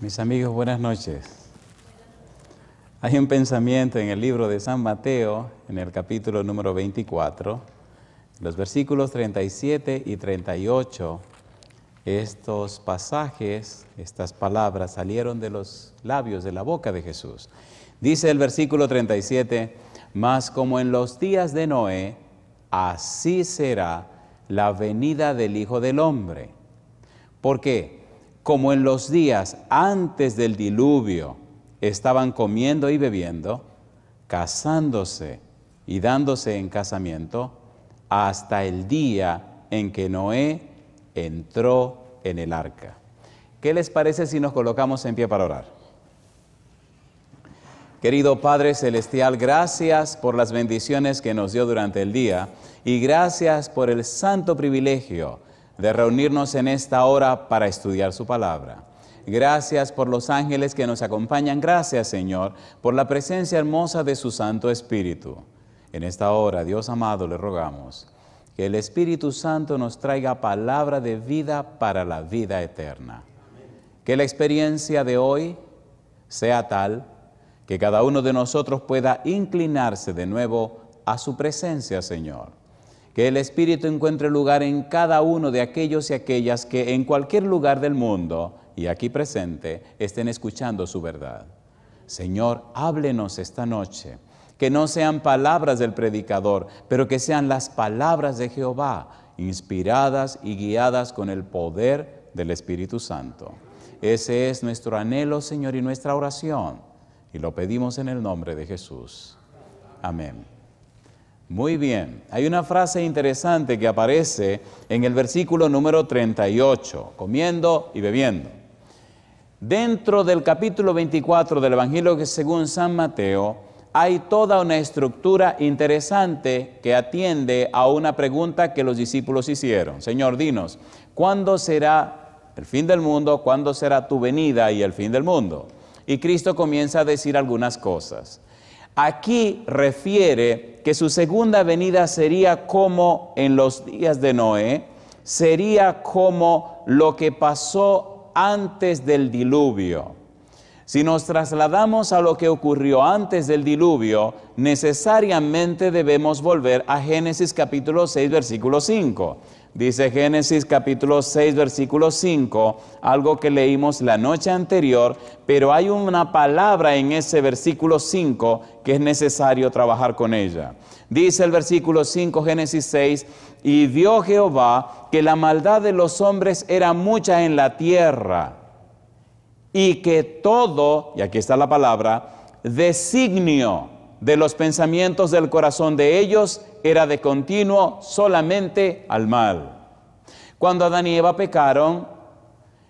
Mis amigos, buenas noches. Hay un pensamiento en el libro de San Mateo, en el capítulo número 24, los versículos 37 y 38. Estos pasajes, estas palabras salieron de los labios, de la boca de Jesús. Dice el versículo 37, mas como en los días de Noé, así será la venida del Hijo del Hombre. ¿Por qué? Como en los días antes del diluvio estaban comiendo y bebiendo, casándose y dándose en casamiento, hasta el día en que Noé entró en el arca. ¿Qué les parece si nos colocamos en pie para orar? Querido Padre Celestial, gracias por las bendiciones que nos dio durante el día y gracias por el santo privilegio de reunirnos en esta hora para estudiar su palabra. Gracias por los ángeles que nos acompañan. Gracias, Señor, por la presencia hermosa de su Santo Espíritu. En esta hora, Dios amado, le rogamos que el Espíritu Santo nos traiga palabra de vida para la vida eterna. Que la experiencia de hoy sea tal que cada uno de nosotros pueda inclinarse de nuevo a su presencia, Señor. Que el Espíritu encuentre lugar en cada uno de aquellos y aquellas que en cualquier lugar del mundo y aquí presente estén escuchando su verdad. Señor, háblenos esta noche, que no sean palabras del predicador, pero que sean las palabras de Jehová, inspiradas y guiadas con el poder del Espíritu Santo. Ese es nuestro anhelo, Señor, y nuestra oración, y lo pedimos en el nombre de Jesús. Amén. Muy bien, hay una frase interesante que aparece en el versículo número 38, comiendo y bebiendo. Dentro del capítulo 24 del Evangelio según San Mateo, hay toda una estructura interesante que atiende a una pregunta que los discípulos hicieron. Señor, dinos, ¿cuándo será el fin del mundo? ¿Cuándo será tu venida y el fin del mundo? Y Cristo comienza a decir algunas cosas. Aquí refiere que su segunda venida sería como en los días de Noé, sería como lo que pasó antes del diluvio. Si nos trasladamos a lo que ocurrió antes del diluvio, necesariamente debemos volver a Génesis capítulo 6, versículo 5. Dice Génesis capítulo 6, versículo 5, algo que leímos la noche anterior, pero hay una palabra en ese versículo 5 que es necesario trabajar con ella. Dice el versículo 5, Génesis 6, y vio Jehová que la maldad de los hombres era mucha en la tierra, y que todo, y aquí está la palabra, designio de los pensamientos del corazón de ellos era de continuo solamente al mal. Cuando Adán y Eva pecaron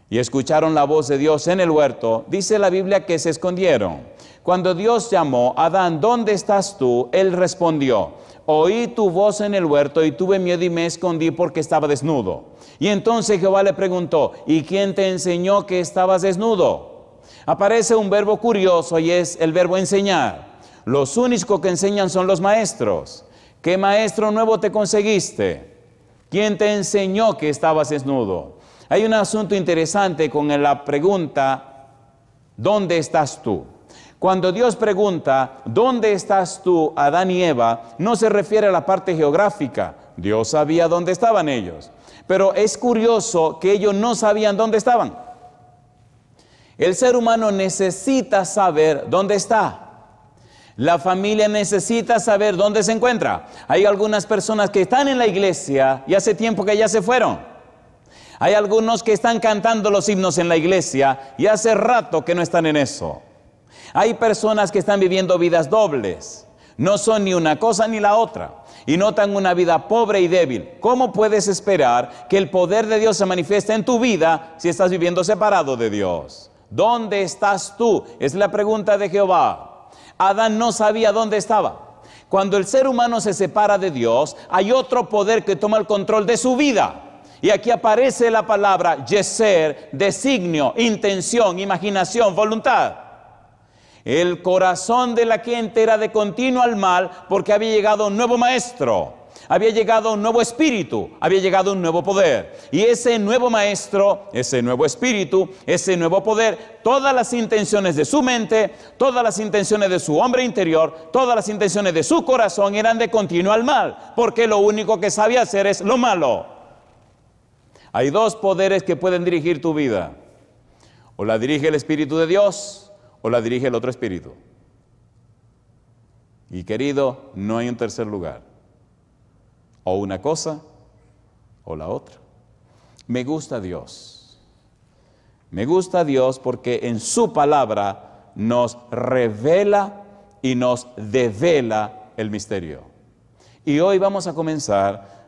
y escucharon la voz de Dios en el huerto, dice la Biblia que se escondieron. Cuando Dios llamó, Adán, ¿dónde estás tú? Él respondió, oí tu voz en el huerto y tuve miedo y me escondí porque estaba desnudo. Y entonces Jehová le preguntó, ¿y quién te enseñó que estabas desnudo? Aparece un verbo curioso y es el verbo enseñar. Los únicos que enseñan son los maestros. ¿Qué maestro nuevo te conseguiste? ¿Quién te enseñó que estabas desnudo? Hay un asunto interesante con la pregunta, ¿dónde estás tú? Cuando Dios pregunta, ¿dónde estás tú, Adán y Eva? No se refiere a la parte geográfica. Dios sabía dónde estaban ellos. Pero es curioso que ellos no sabían dónde estaban. El ser humano necesita saber dónde está. La familia necesita saber dónde se encuentra. Hay algunas personas que están en la iglesia y hace tiempo que ya se fueron. Hay algunos que están cantando los himnos en la iglesia y hace rato que no están en eso. Hay personas que están viviendo vidas dobles. No son ni una cosa ni la otra. Y notan una vida pobre y débil. ¿Cómo puedes esperar que el poder de Dios se manifieste en tu vida si estás viviendo separado de Dios? ¿Dónde estás tú? Es la pregunta de Jehová. Adán no sabía dónde estaba. Cuando el ser humano se separa de Dios, hay otro poder que toma el control de su vida. Y aquí aparece la palabra yeser, designio, intención, imaginación, voluntad. El corazón de la gente era de continuo al mal porque había llegado un nuevo maestro. había llegado un nuevo espíritu, había llegado un nuevo poder. Y ese nuevo maestro, ese nuevo espíritu, ese nuevo poder, todas las intenciones de su mente, todas las intenciones de su hombre interior, todas las intenciones de su corazón eran de continuo al mal, porque lo único que sabía hacer es lo malo. Hay dos poderes que pueden dirigir tu vida. O la dirige el Espíritu de Dios, o la dirige el otro espíritu. Y querido, no hay un tercer lugar. O una cosa, o la otra. Me gusta Dios. Me gusta Dios porque en su palabra nos revela y nos devela el misterio. Y hoy vamos a comenzar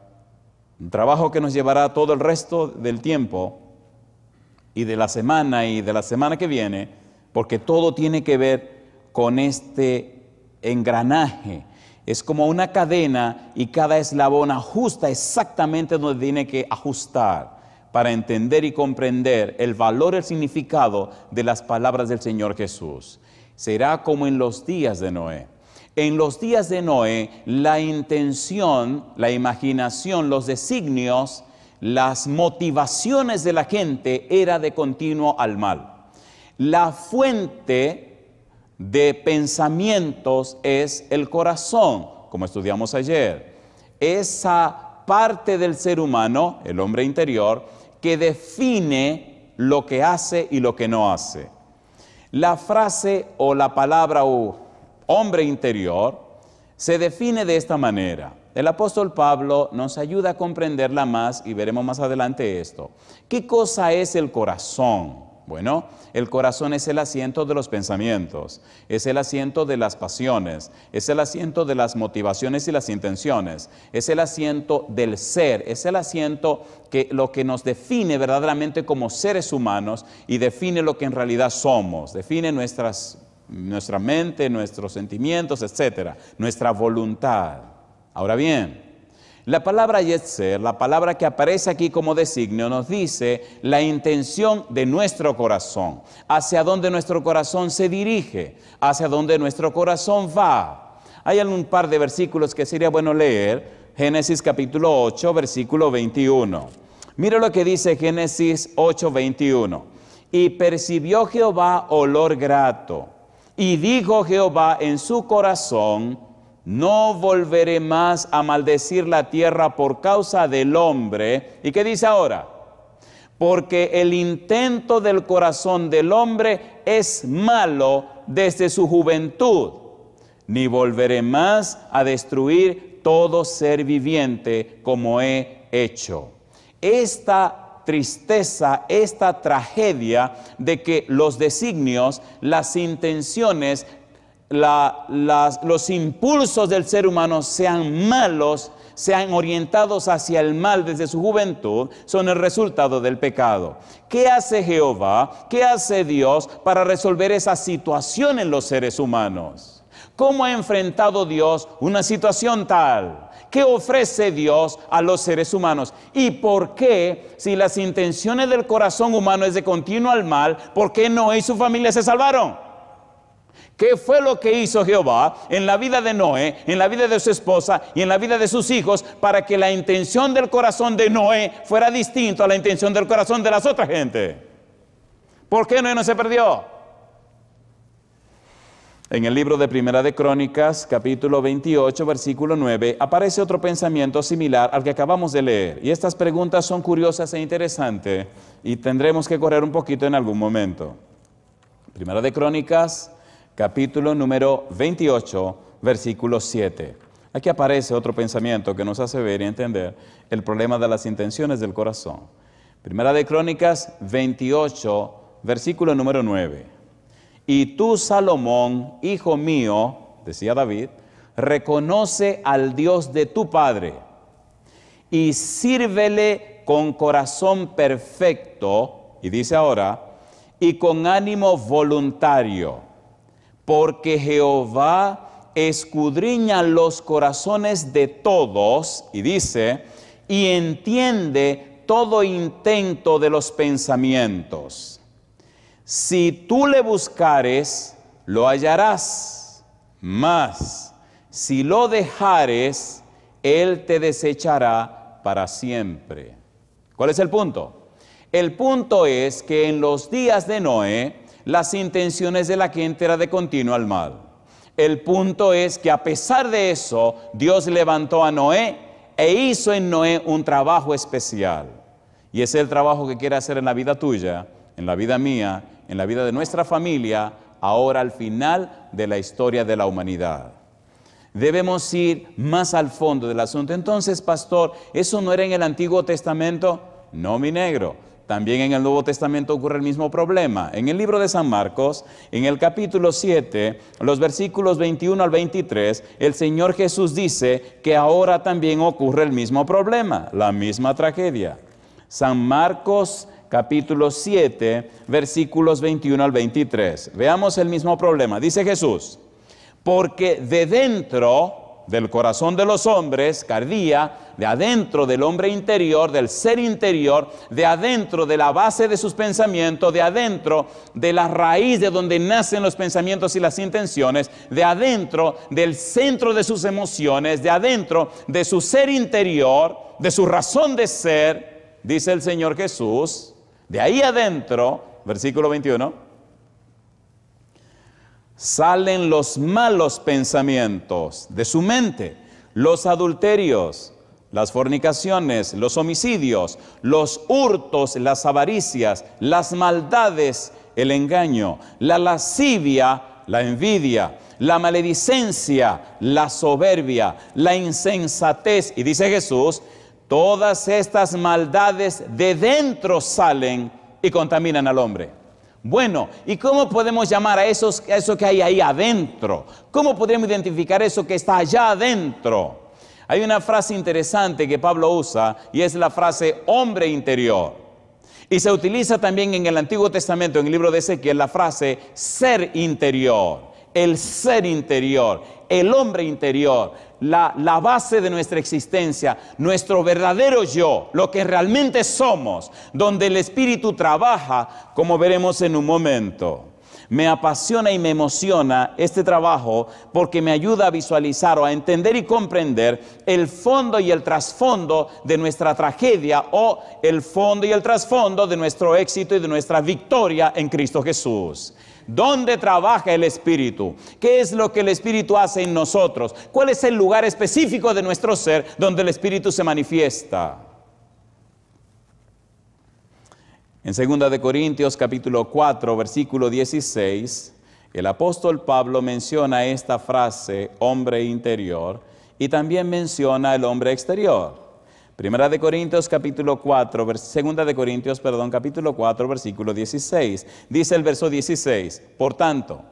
un trabajo que nos llevará todo el resto del tiempo y de la semana que viene, porque todo tiene que ver con este engranaje. Es como una cadena y cada eslabón ajusta exactamente donde tiene que ajustar para entender y comprender el valor y el significado de las palabras del Señor Jesús. Será como en los días de Noé. En los días de Noé, la intención, la imaginación, los designios, las motivaciones de la gente era de continuo al mal. La fuente de pensamientos es el corazón, como estudiamos ayer. Esa parte del ser humano, el hombre interior, que define lo que hace y lo que no hace. La frase o la palabra hombre interior se define de esta manera. El apóstol Pablo nos ayuda a comprenderla más y veremos más adelante esto. ¿Qué cosa es el corazón? Bueno, el corazón es el asiento de los pensamientos, es el asiento de las pasiones, es el asiento de las motivaciones y las intenciones, es el asiento del ser, es el asiento que lo que nos define verdaderamente como seres humanos y define lo que en realidad somos, define nuestra mente, nuestros sentimientos, etcétera, nuestra voluntad. Ahora bien, la palabra Yetzer, la palabra que aparece aquí como designio, nos dice la intención de nuestro corazón, hacia dónde nuestro corazón se dirige, hacia dónde nuestro corazón va. Hay un par de versículos que sería bueno leer. Génesis capítulo 8, versículo 21. Mira lo que dice Génesis 8, 21. Y percibió Jehová olor grato, y dijo Jehová en su corazón: no volveré más a maldecir la tierra por causa del hombre. ¿Y qué dice ahora? Porque el intento del corazón del hombre es malo desde su juventud. Ni volveré más a destruir todo ser viviente como he hecho. Esta tristeza, esta tragedia de que los designios, las intenciones, los impulsos del ser humano sean malos, sean orientados hacia el mal desde su juventud, son el resultado del pecado. ¿Qué hace Jehová? ¿Qué hace Dios para resolver esa situación en los seres humanos? ¿Cómo ha enfrentado Dios una situación tal? ¿Qué ofrece Dios a los seres humanos? ¿Y por qué, si las intenciones del corazón humano es de continuo al mal, por qué Noé y su familia se salvaron? ¿Qué fue lo que hizo Jehová en la vida de Noé, en la vida de su esposa y en la vida de sus hijos para que la intención del corazón de Noé fuera distinta a la intención del corazón de las otras gente? ¿Por qué Noé no se perdió? En el libro de Primera de Crónicas, capítulo 28, versículo 9, aparece otro pensamiento similar al que acabamos de leer. Y estas preguntas son curiosas e interesantes y tendremos que correr un poquito en algún momento. Primera de Crónicas, capítulo número 28, versículo 7. Aquí aparece otro pensamiento que nos hace ver y entender el problema de las intenciones del corazón. Primera de Crónicas 28, versículo número 9. Y tú, Salomón, hijo mío, decía David, reconoce al Dios de tu padre y sírvele con corazón perfecto, y dice ahora, y con ánimo voluntario. Porque Jehová escudriña los corazones de todos, y dice, y entiende todo intento de los pensamientos. Si tú le buscares, lo hallarás, mas si lo dejares, Él te desechará para siempre. ¿Cuál es el punto? El punto es que en los días de Noé, las intenciones de la gente eran de continuo al mal. El punto es que a pesar de eso, Dios levantó a Noé e hizo en Noé un trabajo especial. Y ese es el trabajo que quiere hacer en la vida tuya, en la vida mía, en la vida de nuestra familia, ahora al final de la historia de la humanidad. Debemos ir más al fondo del asunto. Entonces, pastor, ¿eso no era en el Antiguo Testamento? No, mi negro. También en el Nuevo Testamento ocurre el mismo problema. En el libro de San Marcos, en el capítulo 7, los versículos 21 al 23, el Señor Jesús dice que ahora también ocurre el mismo problema, la misma tragedia. San Marcos capítulo 7, versículos 21 al 23. Veamos el mismo problema. Dice Jesús: porque de dentro del corazón de los hombres, cardía, de adentro del hombre interior, del ser interior, de adentro de la base de sus pensamientos, de adentro de la raíz de donde nacen los pensamientos y las intenciones, de adentro del centro de sus emociones, de adentro de su ser interior, de su razón de ser, dice el Señor Jesús, de ahí adentro, versículo 21, salen los malos pensamientos de su mente, los adulterios, las fornicaciones, los homicidios, los hurtos, las avaricias, las maldades, el engaño, la lascivia, la envidia, la maledicencia, la soberbia, la insensatez. Y dice Jesús, todas estas maldades de dentro salen y contaminan al hombre. Bueno, ¿y cómo podemos llamar a eso que hay ahí adentro? ¿Cómo podemos identificar eso que está allá adentro? Hay una frase interesante que Pablo usa y es la frase hombre interior. Y se utiliza también en el Antiguo Testamento, en el libro de Ezequiel, la frase ser interior. El ser interior, el hombre interior, la base de nuestra existencia, nuestro verdadero yo, lo que realmente somos, donde el Espíritu trabaja, como veremos en un momento. Me apasiona y me emociona este trabajo porque me ayuda a visualizar o a entender y comprender el fondo y el trasfondo de nuestra tragedia o el fondo y el trasfondo de nuestro éxito y de nuestra victoria en Cristo Jesús. ¿Dónde trabaja el Espíritu? ¿Qué es lo que el Espíritu hace en nosotros? ¿Cuál es el lugar específico de nuestro ser donde el Espíritu se manifiesta? En 2 de Corintios capítulo 4, versículo 16, el apóstol Pablo menciona esta frase, hombre interior, y también menciona el hombre exterior. 2 de Corintios capítulo 4, capítulo 4, versículo 16. Dice el verso 16, por tanto,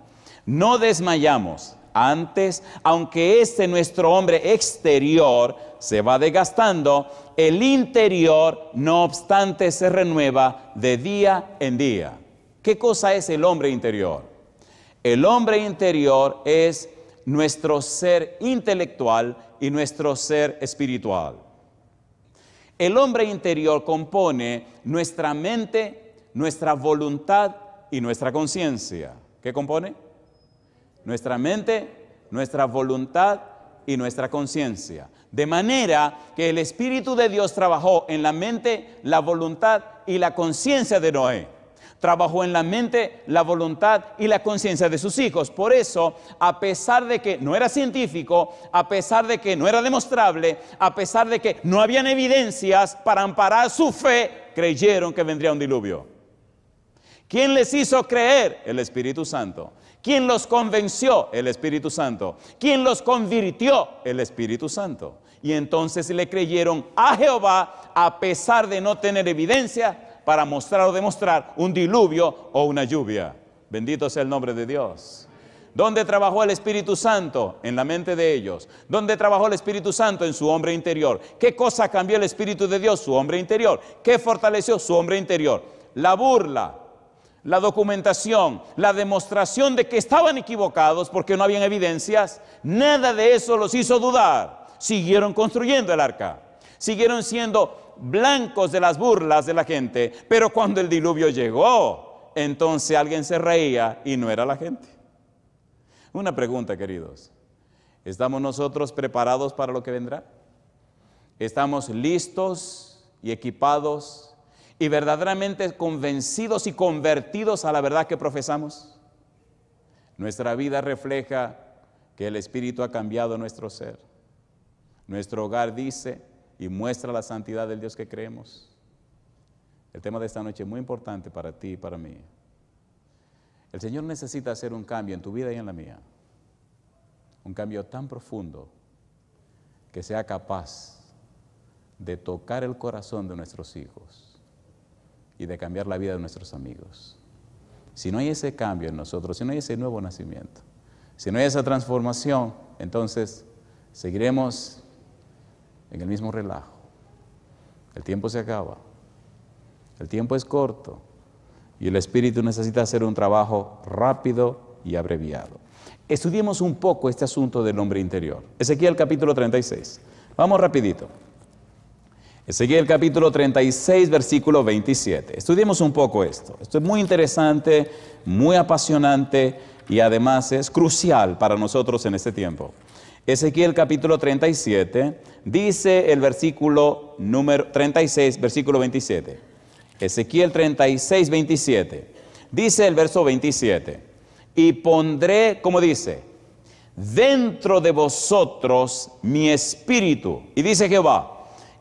no desmayamos. Antes, aunque nuestro hombre exterior se va desgastando, el interior, no obstante, se renueva de día en día. ¿Qué cosa es el hombre interior? El hombre interior es nuestro ser intelectual y nuestro ser espiritual. El hombre interior compone nuestra mente, nuestra voluntad y nuestra conciencia. ¿Qué compone? Nuestra mente, nuestra voluntad y nuestra conciencia. De manera que el Espíritu de Dios trabajó en la mente, la voluntad y la conciencia de Noé. Trabajó en la mente, la voluntad y la conciencia de sus hijos. Por eso, a pesar de que no era científico, a pesar de que no era demostrable, a pesar de que no habían evidencias para amparar su fe, creyeron que vendría un diluvio. ¿Quién les hizo creer? El Espíritu Santo. ¿Quién los convenció? El Espíritu Santo. ¿Quién los convirtió? El Espíritu Santo. Y entonces le creyeron a Jehová a pesar de no tener evidencia para mostrar o demostrar un diluvio o una lluvia. Bendito sea el nombre de Dios. ¿Dónde trabajó el Espíritu Santo? En la mente de ellos. ¿Dónde trabajó el Espíritu Santo? En su hombre interior. ¿Qué cosa cambió el Espíritu de Dios? Su hombre interior. ¿Qué fortaleció? Su hombre interior. La burla, la documentación, la demostración de que estaban equivocados porque no habían evidencias, nada de eso los hizo dudar. Siguieron construyendo el arca. Siguieron siendo blancos de las burlas de la gente, pero cuando el diluvio llegó, entonces alguien se reía y no era la gente. Una pregunta, queridos, ¿estamos nosotros preparados para lo que vendrá? estamos listos y equipados y verdaderamente convencidos y convertidos a la verdad que profesamos. Nuestra vida refleja que el Espíritu ha cambiado nuestro ser. Nuestro hogar dice y muestra la santidad del Dios que creemos. El tema de esta noche es muy importante para ti y para mí. El Señor necesita hacer un cambio en tu vida y en la mía. Un cambio tan profundo que sea capaz de tocar el corazón de nuestros hijos y de cambiar la vida de nuestros amigos. Si no hay ese cambio en nosotros, si no hay ese nuevo nacimiento, si no hay esa transformación, entonces seguiremos en el mismo relajo. El tiempo se acaba, el tiempo es corto y el Espíritu necesita hacer un trabajo rápido y abreviado. Estudiemos un poco este asunto del hombre interior. Ezequiel capítulo 36. Vamos rapidito. Ezequiel capítulo 36, versículo 27. Estudiemos un poco esto. Esto es muy interesante, muy apasionante y además es crucial para nosotros en este tiempo. Ezequiel capítulo 37, dice el versículo número 36, versículo 27. Ezequiel 36, 27. Dice el verso 27. Y pondré, ¿cómo dice? Dentro de vosotros mi espíritu. Y dice Jehová,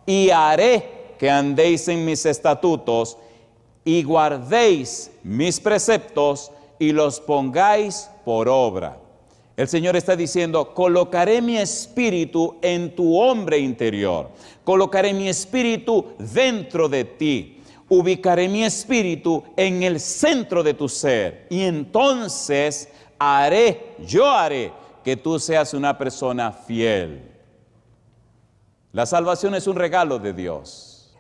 y haré que andéis en mis estatutos y guardéis mis preceptos y los pongáis por obra. El Señor está diciendo, colocaré mi espíritu en tu hombre interior. Colocaré mi espíritu dentro de ti. Ubicaré mi espíritu en el centro de tu ser. Y entonces yo haré que tú seas una persona fiel. La salvación es un regalo de Dios.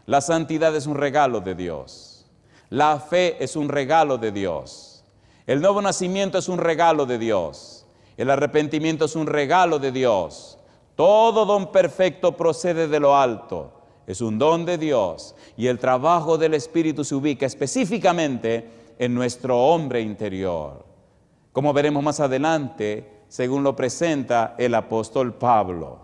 La santidad es un regalo de Dios. La fe es un regalo de Dios. El nuevo nacimiento es un regalo de Dios. El arrepentimiento es un regalo de Dios. Todo don perfecto procede de lo alto. Es un don de Dios. Y el trabajo del Espíritu se ubica específicamente en nuestro hombre interior. Como veremos más adelante, según lo presenta el apóstol Pablo.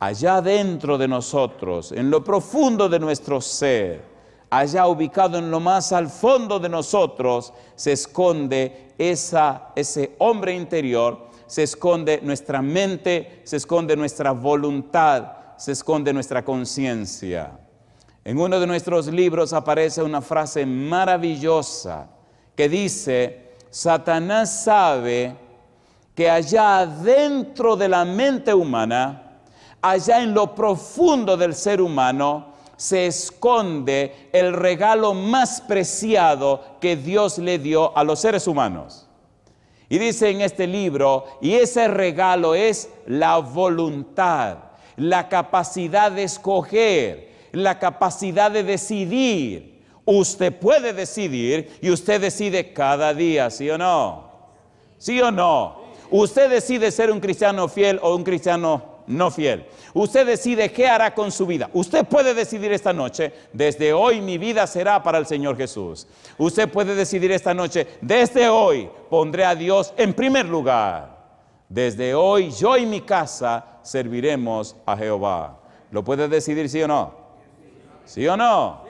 Allá dentro de nosotros, en lo profundo de nuestro ser, allá ubicado en lo más al fondo de nosotros, se esconde ese hombre interior, se esconde nuestra mente, se esconde nuestra voluntad, se esconde nuestra conciencia. En uno de nuestros libros aparece una frase maravillosa que dice, Satanás sabe que allá dentro de la mente humana, allá en lo profundo del ser humano, se esconde el regalo más preciado que Dios le dio a los seres humanos. Y dice en este libro, y ese regalo es la voluntad, la capacidad de escoger, la capacidad de decidir. Usted puede decidir y usted decide cada día, ¿sí o no? ¿Sí o no? Usted decide ser un cristiano fiel o un cristiano no fiel. Usted decide qué hará con su vida. Usted puede decidir esta noche, desde hoy mi vida será para el Señor Jesús. Usted puede decidir esta noche, desde hoy pondré a Dios en primer lugar. Desde hoy yo y mi casa serviremos a Jehová. ¿Lo puede decidir, sí o no? ¿Sí o no?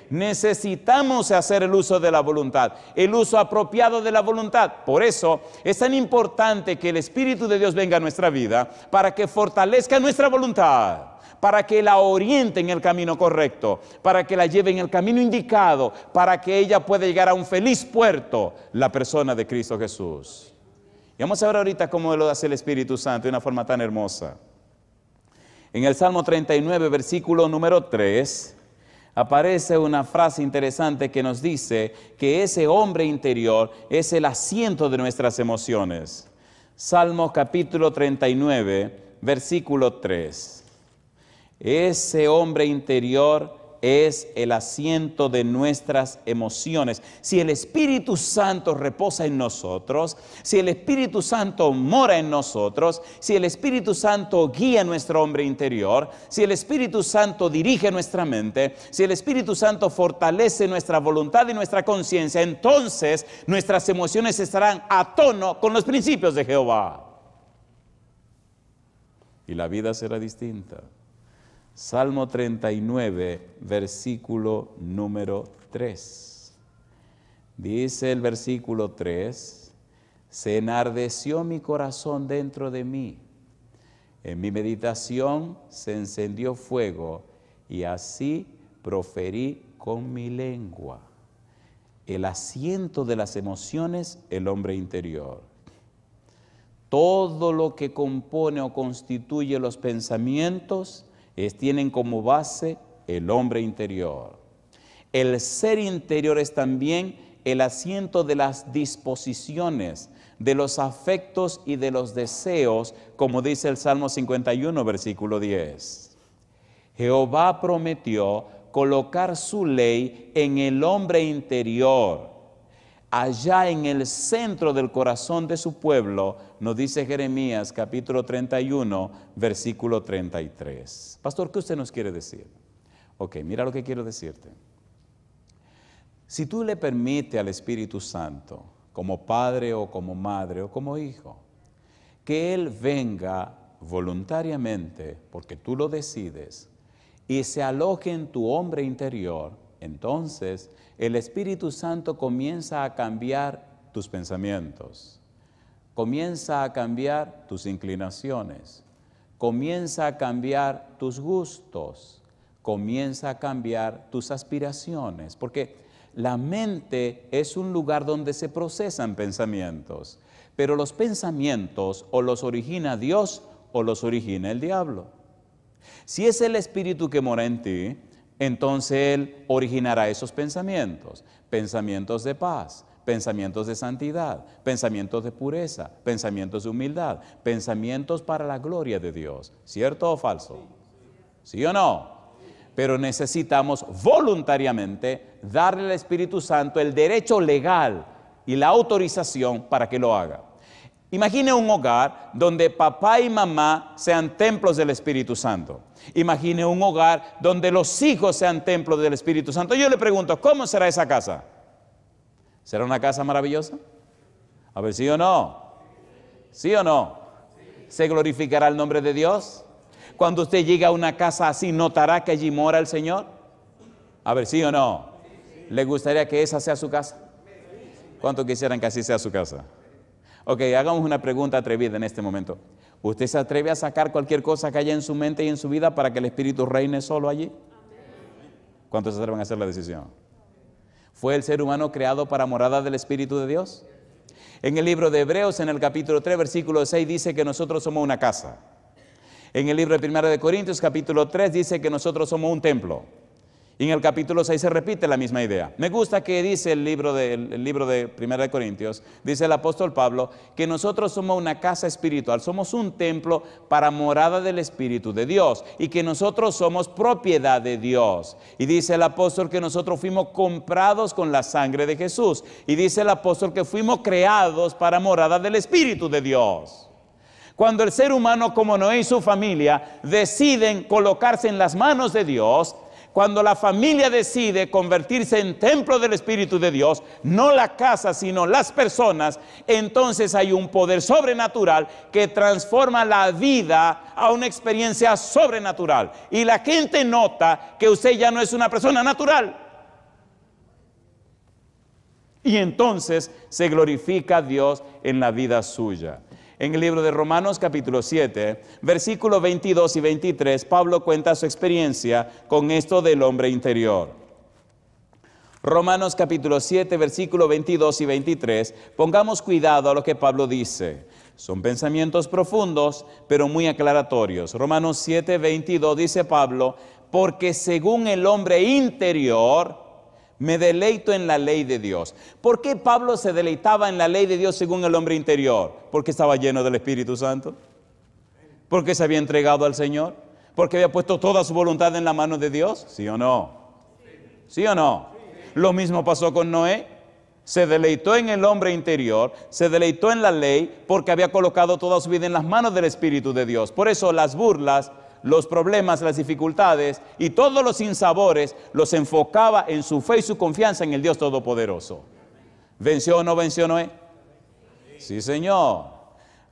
Necesitamos hacer el uso de la voluntad, el uso apropiado de la voluntad. Por eso es tan importante que el Espíritu de Dios venga a nuestra vida para que fortalezca nuestra voluntad, para que la oriente en el camino correcto, para que la lleve en el camino indicado, para que ella pueda llegar a un feliz puerto, la persona de Cristo Jesús. Y vamos a ver ahorita cómo lo hace el Espíritu Santo de una forma tan hermosa. En el Salmo 39, versículo número 3, aparece una frase interesante que nos dice que ese hombre interior es el asiento de nuestras emociones. Salmo capítulo 39, versículo 3. Ese hombre interior es el asiento de nuestras emociones. Si el Espíritu Santo reposa en nosotros, si el Espíritu Santo mora en nosotros, si el Espíritu Santo guía nuestro hombre interior, si el Espíritu Santo dirige nuestra mente, si el Espíritu Santo fortalece nuestra voluntad y nuestra conciencia, entonces nuestras emociones estarán a tono con los principios de Jehová. Y la vida será distinta. Salmo 39, versículo número 3. Dice el versículo 3, se enardeció mi corazón dentro de mí. En mi meditación se encendió fuego y así proferí con mi lengua. El asiento de las emociones, el hombre interior. Todo lo que compone o constituye los pensamientos tienen como base el hombre interior. El ser interior es también el asiento de las disposiciones, de los afectos y de los deseos, como dice el Salmo 51, versículo 10. Jehová prometió colocar su ley en el hombre interior, allá en el centro del corazón de su pueblo, nos dice Jeremías capítulo 31, versículo 33. Pastor, ¿qué usted nos quiere decir? Ok, mira lo que quiero decirte. Si tú le permites al Espíritu Santo, como padre o como madre o como hijo, que Él venga voluntariamente, porque tú lo decides, y se aloje en tu hombre interior, entonces el Espíritu Santo comienza a cambiar tus pensamientos, comienza a cambiar tus inclinaciones, comienza a cambiar tus gustos, comienza a cambiar tus aspiraciones, porque la mente es un lugar donde se procesan pensamientos, pero los pensamientos o los origina Dios o los origina el diablo. Si es el Espíritu que mora en ti, entonces Él originará esos pensamientos, pensamientos de paz, pensamientos de santidad, pensamientos de pureza, pensamientos de humildad, pensamientos para la gloria de Dios. ¿Cierto o falso? ¿Sí o no? Pero necesitamos voluntariamente darle al Espíritu Santo el derecho legal y la autorización para que lo haga. Imagine un hogar donde papá y mamá sean templos del Espíritu Santo. Imagine un hogar donde los hijos sean templos del Espíritu Santo. Yo le pregunto, ¿cómo será esa casa? ¿Será una casa maravillosa? A ver, ¿sí o no? ¿Sí o no? ¿Se glorificará el nombre de Dios? Cuando usted llegue a una casa así, ¿notará que allí mora el Señor? A ver, ¿sí o no? ¿Le gustaría que esa sea su casa? ¿Cuántos quisieran que así sea su casa? Ok, hagamos una pregunta atrevida en este momento. ¿Usted se atreve a sacar cualquier cosa que haya en su mente y en su vida para que el Espíritu reine solo allí? ¿Cuántos se atreven a hacer la decisión? ¿Fue el ser humano creado para morada del Espíritu de Dios? En el libro de Hebreos, en el capítulo 3, versículo 6, dice que nosotros somos una casa. En el libro de 1 de Corintios, capítulo 3, dice que nosotros somos un templo. Y en el capítulo 6 se repite la misma idea. Me gusta que dice el libro de 1 de Corintios, dice el apóstol Pablo, que nosotros somos una casa espiritual, somos un templo para morada del Espíritu de Dios y que nosotros somos propiedad de Dios. Y dice el apóstol que nosotros fuimos comprados con la sangre de Jesús. Y dice el apóstol que fuimos creados para morada del Espíritu de Dios. Cuando el ser humano como Noé y su familia deciden colocarse en las manos de Dios, cuando la familia decide convertirse en templo del Espíritu de Dios, no la casa, sino las personas, entonces hay un poder sobrenatural que transforma la vida a una experiencia sobrenatural. Y la gente nota que usted ya no es una persona natural. Y entonces se glorifica a Dios en la vida suya. En el libro de Romanos capítulo 7, versículos 22 y 23, Pablo cuenta su experiencia con esto del hombre interior. Romanos capítulo 7, versículos 22 y 23, pongamos cuidado a lo que Pablo dice. Son pensamientos profundos, pero muy aclaratorios. Romanos 7, 22 dice Pablo, porque según el hombre interior, me deleito en la ley de Dios. ¿Por qué Pablo se deleitaba en la ley de Dios según el hombre interior? Porque estaba lleno del Espíritu Santo. Porque se había entregado al Señor. Porque había puesto toda su voluntad en la mano de Dios. ¿Sí o no? ¿Sí o no? Lo mismo pasó con Noé. Se deleitó en el hombre interior, se deleitó en la ley porque había colocado toda su vida en las manos del Espíritu de Dios. Por eso las burlas, los problemas, las dificultades y todos los sinsabores los enfocaba en su fe y su confianza en el Dios Todopoderoso. ¿Venció o no venció Noé? Sí, Señor.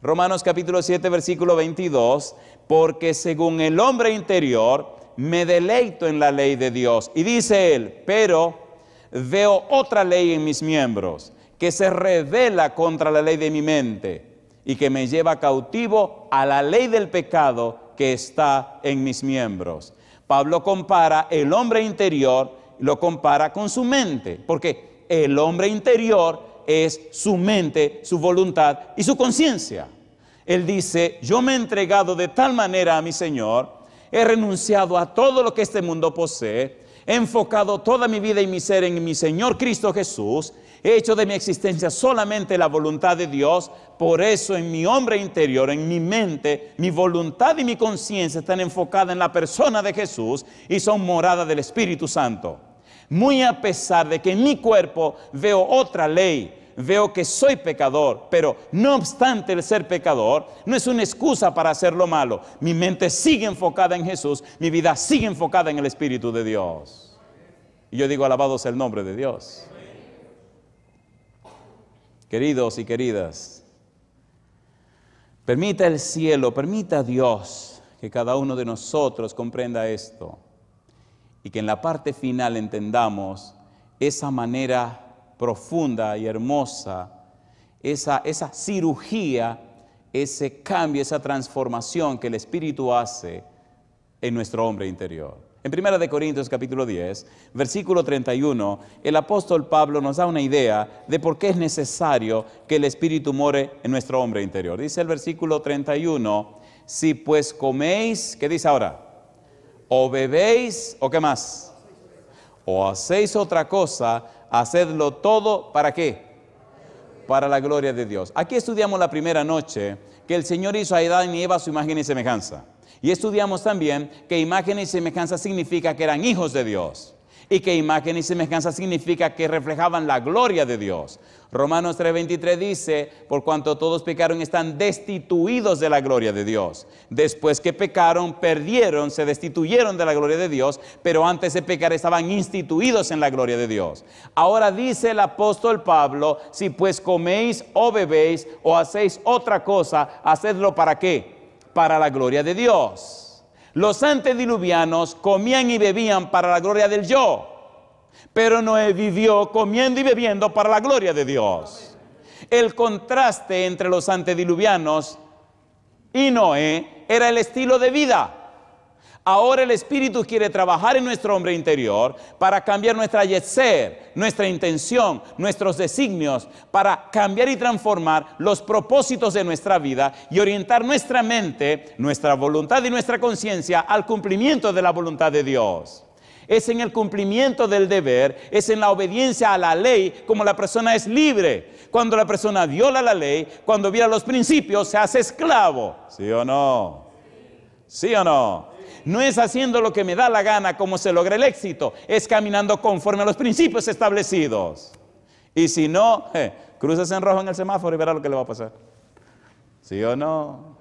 Romanos capítulo 7, versículo 22, porque según el hombre interior me deleito en la ley de Dios. Y dice él, pero veo otra ley en mis miembros, que se revela contra la ley de mi mente y que me lleva cautivo a la ley del pecado que está en mis miembros. Pablo compara el hombre interior, lo compara con su mente, porque el hombre interior es su mente, su voluntad y su conciencia. Él dice, yo me he entregado de tal manera a mi Señor, he renunciado a todo lo que este mundo posee, he enfocado toda mi vida y mi ser en mi Señor Cristo Jesús, he hecho de mi existencia solamente la voluntad de Dios. Por eso en mi hombre interior, en mi mente, mi voluntad y mi conciencia están enfocadas en la persona de Jesús y son morada del Espíritu Santo. Muy a pesar de que en mi cuerpo veo otra ley, veo que soy pecador, pero no obstante el ser pecador, no es una excusa para hacer lo malo. Mi mente sigue enfocada en Jesús, mi vida sigue enfocada en el Espíritu de Dios. Y yo digo, alabado sea el nombre de Dios. Queridos y queridas, permita el cielo, permita Dios que cada uno de nosotros comprenda esto y que en la parte final entendamos esa manera profunda y hermosa, esa cirugía, ese cambio, esa transformación que el Espíritu hace en nuestro hombre interior. En 1 Corintios capítulo 10, versículo 31, el apóstol Pablo nos da una idea de por qué es necesario que el Espíritu more en nuestro hombre interior. Dice el versículo 31, si pues coméis, ¿qué dice ahora? O bebéis, ¿o qué más? O hacéis otra cosa, hacedlo todo, ¿para qué? Para la gloria de Dios. Aquí estudiamos la primera noche que el Señor hizo a Adán y Eva a su imagen y semejanza. Y estudiamos también que imagen y semejanza significa que eran hijos de Dios. Y que imagen y semejanza significa que reflejaban la gloria de Dios. Romanos 3:23 dice, por cuanto todos pecaron, están destituidos de la gloria de Dios. Después que pecaron, perdieron, se destituyeron de la gloria de Dios, pero antes de pecar estaban instituidos en la gloria de Dios. Ahora dice el apóstol Pablo, si pues coméis o bebéis o hacéis otra cosa, hacedlo ¿para qué? Para la gloria de Dios. Los antediluvianos comían y bebían para la gloria del yo, pero Noé vivió comiendo y bebiendo para la gloria de Dios. El contraste entre los antediluvianos y Noé era el estilo de vida. Ahora el Espíritu quiere trabajar en nuestro hombre interior para cambiar nuestra yetzer, nuestra intención, nuestros designios, para cambiar y transformar los propósitos de nuestra vida y orientar nuestra mente, nuestra voluntad y nuestra conciencia al cumplimiento de la voluntad de Dios. Es en el cumplimiento del deber, es en la obediencia a la ley como la persona es libre. Cuando la persona viola la ley, cuando viola los principios, se hace esclavo. ¿Sí o no? ¿Sí o no? No es haciendo lo que me da la gana como se logra el éxito, es caminando conforme a los principios establecidos. Y si no, cruces en rojo en el semáforo y verá lo que le va a pasar. ¿Sí o no?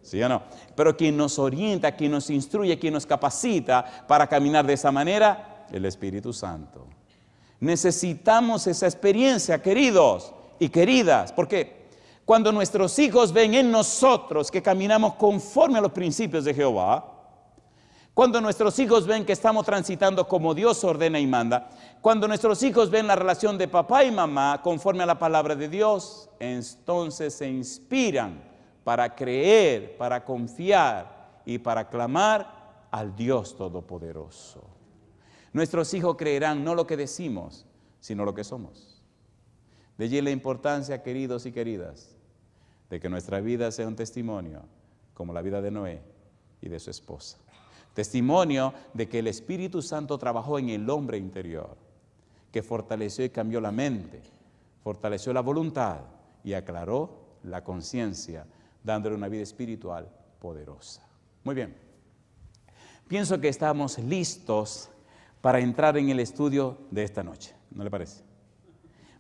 ¿Sí o no? Pero quien nos orienta, quien nos instruye, quien nos capacita para caminar de esa manera, el Espíritu Santo. Necesitamos esa experiencia, queridos y queridas, porque cuando nuestros hijos ven en nosotros que caminamos conforme a los principios de Jehová, cuando nuestros hijos ven que estamos transitando como Dios ordena y manda, cuando nuestros hijos ven la relación de papá y mamá conforme a la palabra de Dios, entonces se inspiran para creer, para confiar y para clamar al Dios Todopoderoso. Nuestros hijos creerán no lo que decimos, sino lo que somos. De allí la importancia, queridos y queridas, de que nuestra vida sea un testimonio, como la vida de Noé y de su esposa. Testimonio de que el Espíritu Santo trabajó en el hombre interior, que fortaleció y cambió la mente, fortaleció la voluntad y aclaró la conciencia, dándole una vida espiritual poderosa. Muy bien, pienso que estamos listos para entrar en el estudio de esta noche, ¿no le parece?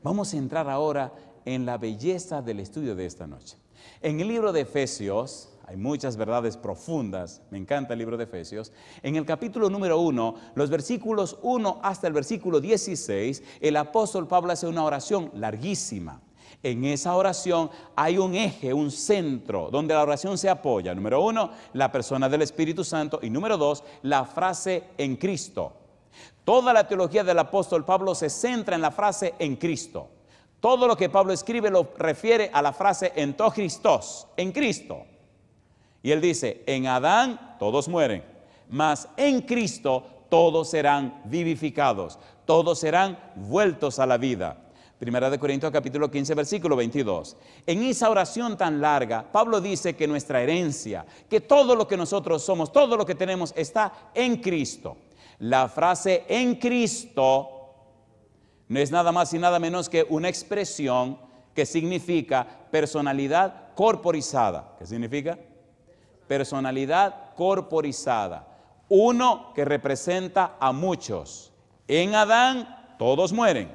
Vamos a entrar ahora en la belleza del estudio de esta noche. En el libro de Efesios hay muchas verdades profundas, me encanta el libro de Efesios. En el capítulo número 1, los versículos 1 hasta el versículo 16, el apóstol Pablo hace una oración larguísima. En esa oración hay un eje, un centro, donde la oración se apoya. Número 1, la persona del Espíritu Santo. Y número 2, la frase en Cristo. Toda la teología del apóstol Pablo se centra en la frase en Cristo. Todo lo que Pablo escribe lo refiere a la frase en to Christos, en Cristo. Y él dice, en Adán todos mueren, mas en Cristo todos serán vivificados, todos serán vueltos a la vida. Primera de Corintios capítulo 15, versículo 22. En esa oración tan larga, Pablo dice que nuestra herencia, que todo lo que nosotros somos, todo lo que tenemos está en Cristo. La frase en Cristo no es nada más y nada menos que una expresión que significa personalidad corporizada. ¿Qué significa? Personalidad corporizada. Uno que representa a muchos. En Adán todos mueren.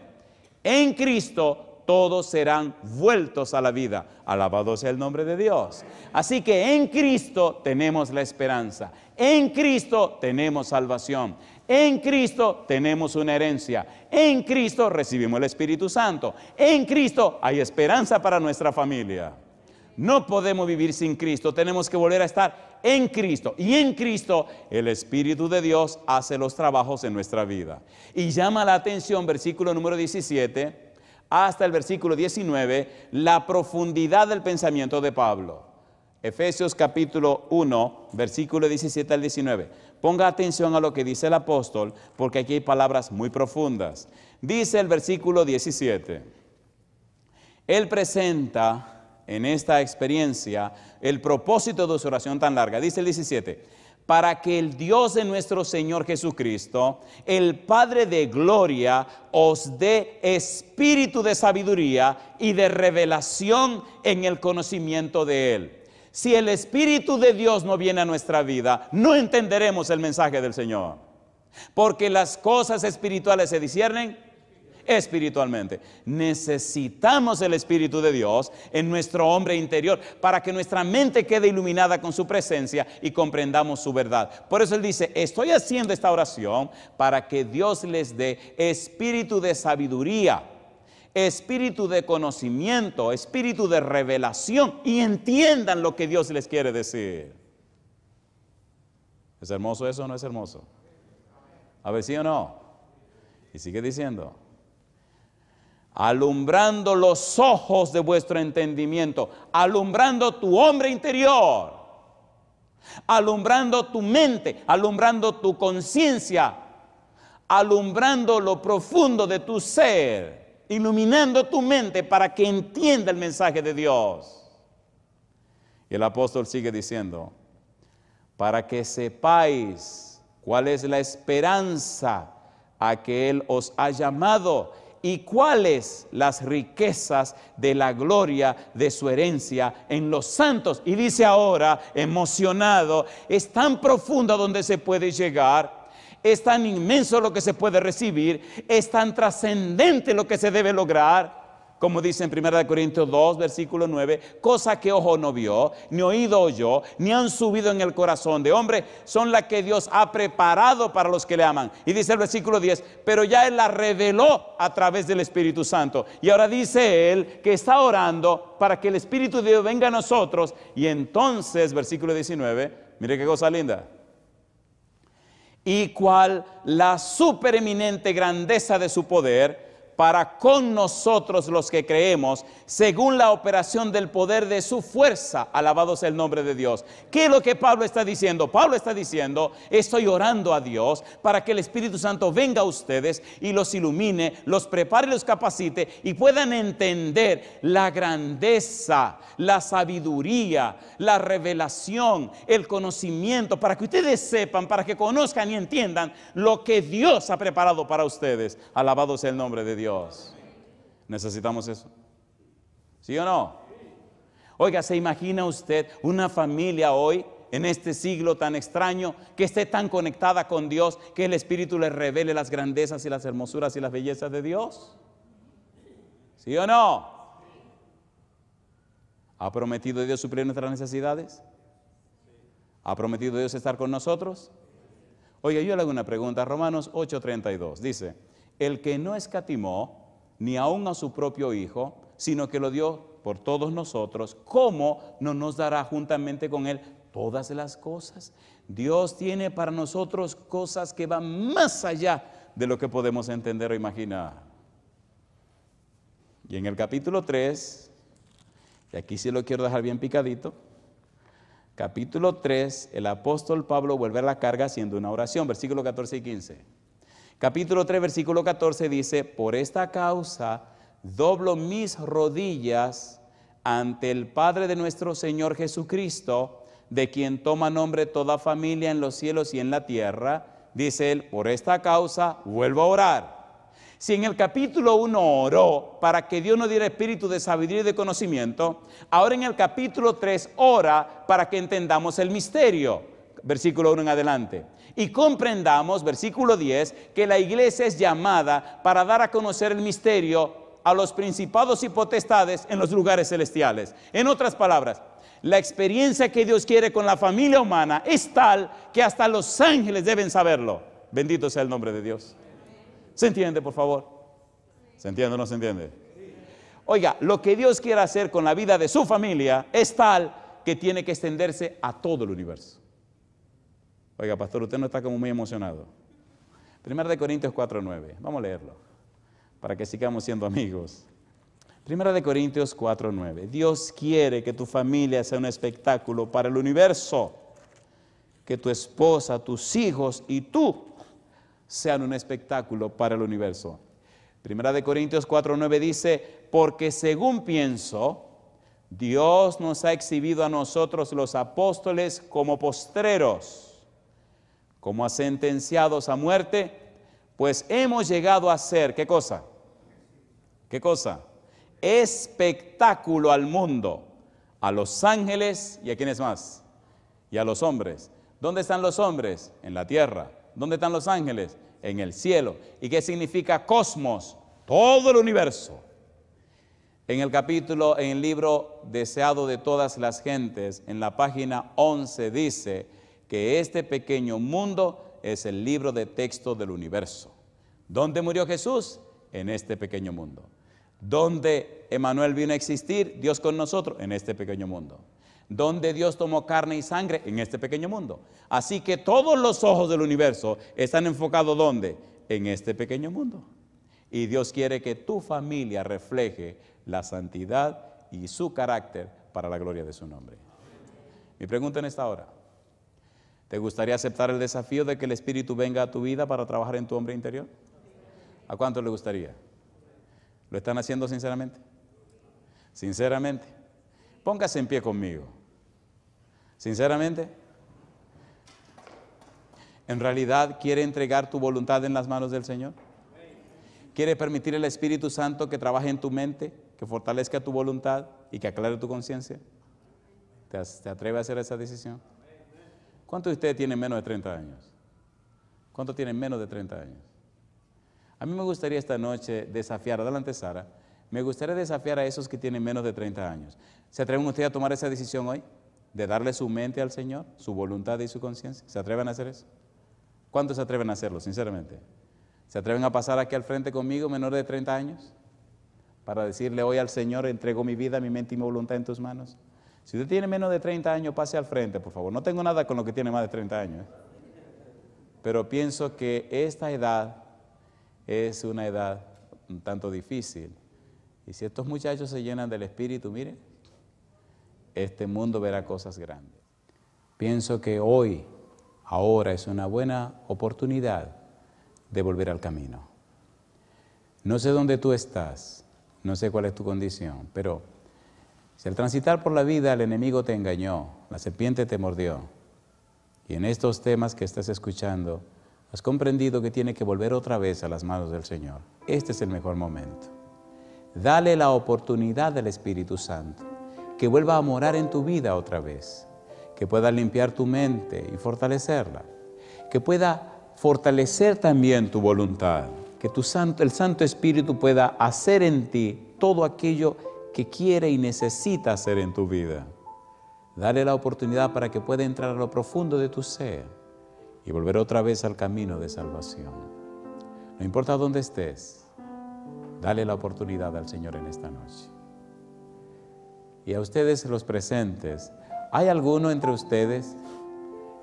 En Cristo todos serán vueltos a la vida. Alabado sea el nombre de Dios. Así que en Cristo tenemos la esperanza. En Cristo tenemos salvación. En Cristo tenemos una herencia. En Cristo recibimos el Espíritu Santo. En Cristo hay esperanza para nuestra familia. No podemos vivir sin Cristo. Tenemos que volver a estar en Cristo. Y en Cristo el Espíritu de Dios hace los trabajos en nuestra vida. Y llama la atención, versículo número 17, hasta el versículo 19, la profundidad del pensamiento de Pablo. Efesios capítulo 1, versículo 17 al 19. Ponga atención a lo que dice el apóstol, porque aquí hay palabras muy profundas. Dice el versículo 17. Él presenta en esta experiencia el propósito de su oración tan larga. Dice el 17, para que el Dios de nuestro Señor Jesucristo, el Padre de gloria, os dé espíritu de sabiduría y de revelación en el conocimiento de Él. Si el Espíritu de Dios no viene a nuestra vida, no entenderemos el mensaje del Señor. Porque las cosas espirituales se disciernen espiritualmente. Necesitamos el Espíritu de Dios en nuestro hombre interior para que nuestra mente quede iluminada con su presencia y comprendamos su verdad. Por eso él dice, estoy haciendo esta oración para que Dios les dé espíritu de sabiduría, espíritu de conocimiento, espíritu de revelación y entiendan lo que Dios les quiere decir. ¿Es hermoso eso o no es hermoso? A ver, ¿sí o no? Y sigue diciendo, alumbrando los ojos de vuestro entendimiento, alumbrando tu hombre interior, alumbrando tu mente, alumbrando tu conciencia, alumbrando lo profundo de tu ser, iluminando tu mente para que entienda el mensaje de Dios. Y el apóstol sigue diciendo, para que sepáis cuál es la esperanza a que Él os ha llamado y cuáles las riquezas de la gloria de su herencia en los santos. Y dice ahora, emocionado, es tan profundo donde se puede llegar, es tan inmenso lo que se puede recibir, es tan trascendente lo que se debe lograr, como dice en 1 Corintios 2, versículo 9, cosa que ojo no vio, ni oído oyó, ni han subido en el corazón de hombre, son las que Dios ha preparado para los que le aman. Y dice el versículo 10, pero ya Él la reveló a través del Espíritu Santo. Y ahora dice Él que está orando para que el Espíritu de Dios venga a nosotros. Y entonces, versículo 19, mire qué cosa linda. Y cuál la supereminente grandeza de su poder para con nosotros los que creemos, según la operación del poder de su fuerza. Alabado sea el nombre de Dios. ¿Qué es lo que Pablo está diciendo? Pablo está diciendo, estoy orando a Dios para que el Espíritu Santo venga a ustedes y los ilumine, los prepare y los capacite y puedan entender la grandeza, la sabiduría, la revelación, el conocimiento, para que ustedes sepan, para que conozcan y entiendan lo que Dios ha preparado para ustedes. Alabado sea el nombre de Dios. ¿Necesitamos eso? ¿Sí o no? Oiga, ¿se imagina usted una familia hoy, en este siglo tan extraño, que esté tan conectada con Dios, que el Espíritu le revele las grandezas y las hermosuras y las bellezas de Dios? ¿Sí o no? ¿Ha prometido Dios suplir nuestras necesidades? ¿Ha prometido Dios estar con nosotros? Oiga, yo le hago una pregunta. Romanos 8:32 dice, el que no escatimó ni aun a su propio Hijo, sino que lo dio por todos nosotros, ¿cómo no nos dará juntamente con Él todas las cosas? Dios tiene para nosotros cosas que van más allá de lo que podemos entender o imaginar. Y en el capítulo 3, y aquí sí lo quiero dejar bien picadito, capítulo 3, el apóstol Pablo vuelve a la carga haciendo una oración, versículos 14 y 15. Capítulo 3, versículo 14 dice, por esta causa doblo mis rodillas ante el Padre de nuestro Señor Jesucristo, de quien toma nombre toda familia en los cielos y en la tierra. Dice él, por esta causa vuelvo a orar. Si en el capítulo 1 oró para que Dios nos diera espíritu de sabiduría y de conocimiento, ahora en el capítulo 3 ora para que entendamos el misterio, versículo 1 en adelante. Y comprendamos, versículo 10, que la iglesia es llamada para dar a conocer el misterio a los principados y potestades en los lugares celestiales. En otras palabras, la experiencia que Dios quiere con la familia humana es tal que hasta los ángeles deben saberlo. Bendito sea el nombre de Dios. ¿Se entiende, por favor? ¿Se entiende o no se entiende? Oiga, lo que Dios quiere hacer con la vida de su familia es tal que tiene que extenderse a todo el universo. Oiga, pastor, usted no está como muy emocionado. 1 Corintios 4:9, vamos a leerlo, para que sigamos siendo amigos. 1 Corintios 4:9, Dios quiere que tu familia sea un espectáculo para el universo, que tu esposa, tus hijos y tú sean un espectáculo para el universo. 1 Corintios 4:9 dice, porque según pienso, Dios nos ha exhibido a nosotros los apóstoles como postreros, como a sentenciados a muerte, pues hemos llegado a ser, ¿qué cosa? ¿Qué cosa? Espectáculo al mundo, a los ángeles y a quiénes más, y a los hombres. ¿Dónde están los hombres? En la tierra. ¿Dónde están los ángeles? En el cielo. ¿Y qué significa cosmos? Todo el universo. En el libro Deseado de todas las gentes, en la página 11 dice que este pequeño mundo es el libro de texto del universo. ¿Dónde murió Jesús? En este pequeño mundo. ¿Dónde Emmanuel vino a existir? Dios con nosotros, en este pequeño mundo. ¿Dónde Dios tomó carne y sangre? En este pequeño mundo. Así que todos los ojos del universo están enfocados ¿dónde? En este pequeño mundo. Y Dios quiere que tu familia refleje la santidad y su carácter para la gloria de su nombre. Mi pregunta en esta hora, ¿te gustaría aceptar el desafío de que el Espíritu venga a tu vida para trabajar en tu hombre interior? ¿A cuánto le gustaría? ¿Lo están haciendo sinceramente? Sinceramente. Póngase en pie conmigo. Sinceramente. ¿En realidad quiere entregar tu voluntad en las manos del Señor? ¿Quiere permitir al Espíritu Santo que trabaje en tu mente, que fortalezca tu voluntad y que aclare tu conciencia? ¿Te atreves a hacer esa decisión? ¿Cuántos de ustedes tienen menos de 30 años? ¿Cuántos tienen menos de 30 años? A mí me gustaría esta noche desafiar, adelante Sara, me gustaría desafiar a esos que tienen menos de 30 años. ¿Se atreven ustedes a tomar esa decisión hoy? De darle su mente al Señor, su voluntad y su conciencia. ¿Se atreven a hacer eso? ¿Cuántos se atreven a hacerlo, sinceramente? ¿Se atreven a pasar aquí al frente conmigo, menor de 30 años? Para decirle hoy al Señor, entrego mi vida, mi mente y mi voluntad en tus manos. Si usted tiene menos de 30 años, pase al frente, por favor. No tengo nada con lo que tiene más de 30 años. Pero pienso que esta edad es una edad un tanto difícil. Y si estos muchachos se llenan del Espíritu, miren, este mundo verá cosas grandes. Pienso que hoy, ahora es una buena oportunidad de volver al camino. No sé dónde tú estás, no sé cuál es tu condición, pero si al transitar por la vida el enemigo te engañó, la serpiente te mordió, y en estos temas que estás escuchando, has comprendido que tienes que volver otra vez a las manos del Señor. Este es el mejor momento. Dale la oportunidad del Espíritu Santo, que vuelva a morar en tu vida otra vez, que pueda limpiar tu mente y fortalecerla, que pueda fortalecer también tu voluntad, que el Santo Espíritu pueda hacer en ti todo aquello que quiere y necesita hacer en tu vida. Dale la oportunidad para que pueda entrar a lo profundo de tu ser y volver otra vez al camino de salvación. No importa dónde estés, dale la oportunidad al Señor en esta noche. Y a ustedes los presentes, ¿hay alguno entre ustedes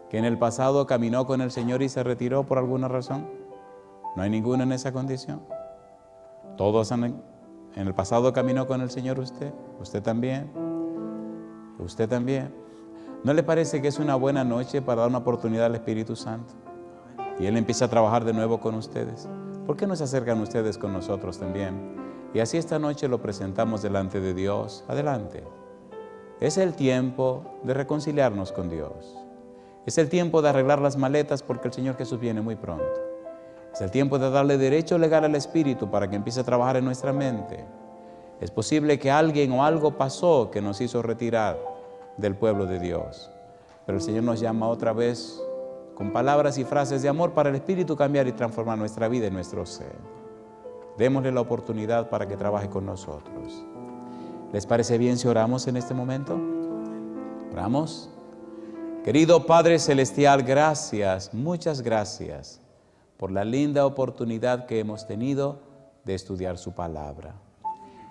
que en el pasado caminó con el Señor y se retiró por alguna razón? ¿No hay ninguno en esa condición? ¿Todos en el pasado caminó con el Señor usted? ¿Usted también? ¿Usted también? ¿No le parece que es una buena noche para dar una oportunidad al Espíritu Santo? Y Él empieza a trabajar de nuevo con ustedes. ¿Por qué no se acercan ustedes con nosotros también? Y así esta noche lo presentamos delante de Dios. Adelante. Es el tiempo de reconciliarnos con Dios. Es el tiempo de arreglar las maletas porque el Señor Jesús viene muy pronto. Es el tiempo de darle derecho legal al Espíritu para que empiece a trabajar en nuestra mente. Es posible que alguien o algo pasó que nos hizo retirar del pueblo de Dios. Pero el Señor nos llama otra vez con palabras y frases de amor para el Espíritu cambiar y transformar nuestra vida y nuestro ser. Démosle la oportunidad para que trabaje con nosotros. ¿Les parece bien si oramos en este momento? ¿Oramos? Querido Padre Celestial, gracias, muchas gracias por la linda oportunidad que hemos tenido de estudiar su palabra.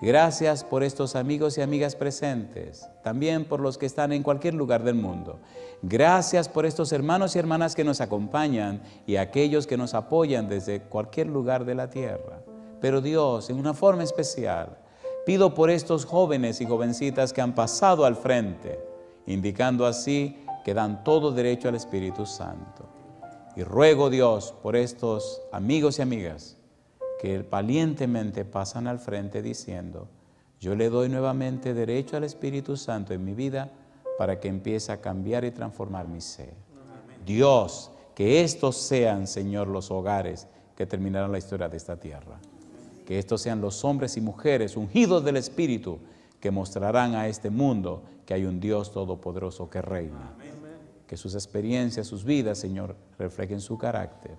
Gracias por estos amigos y amigas presentes, también por los que están en cualquier lugar del mundo. Gracias por estos hermanos y hermanas que nos acompañan y aquellos que nos apoyan desde cualquier lugar de la tierra. Pero Dios, en una forma especial, pido por estos jóvenes y jovencitas que han pasado al frente, indicando así que dan todo derecho al Espíritu Santo. Y ruego, Dios, por estos amigos y amigas que valientemente pasan al frente diciendo: yo le doy nuevamente derecho al Espíritu Santo en mi vida para que empiece a cambiar y transformar mi ser. Amén. Dios, que estos sean, Señor, los hogares que terminarán la historia de esta tierra. Que estos sean los hombres y mujeres ungidos del Espíritu que mostrarán a este mundo que hay un Dios todopoderoso que reina. Amén. Que sus experiencias, sus vidas, Señor, reflejen su carácter.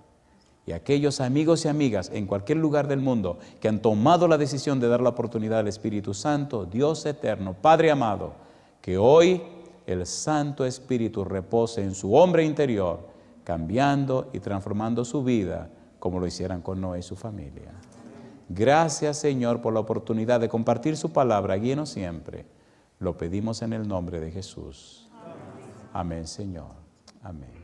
Y aquellos amigos y amigas en cualquier lugar del mundo que han tomado la decisión de dar la oportunidad al Espíritu Santo, Dios eterno, Padre amado, que hoy el Santo Espíritu repose en su hombre interior, cambiando y transformando su vida como lo hicieran con Noé y su familia. Gracias, Señor, por la oportunidad de compartir su palabra. Guíenos siempre. Lo pedimos en el nombre de Jesús. Amén, Señor. Amén.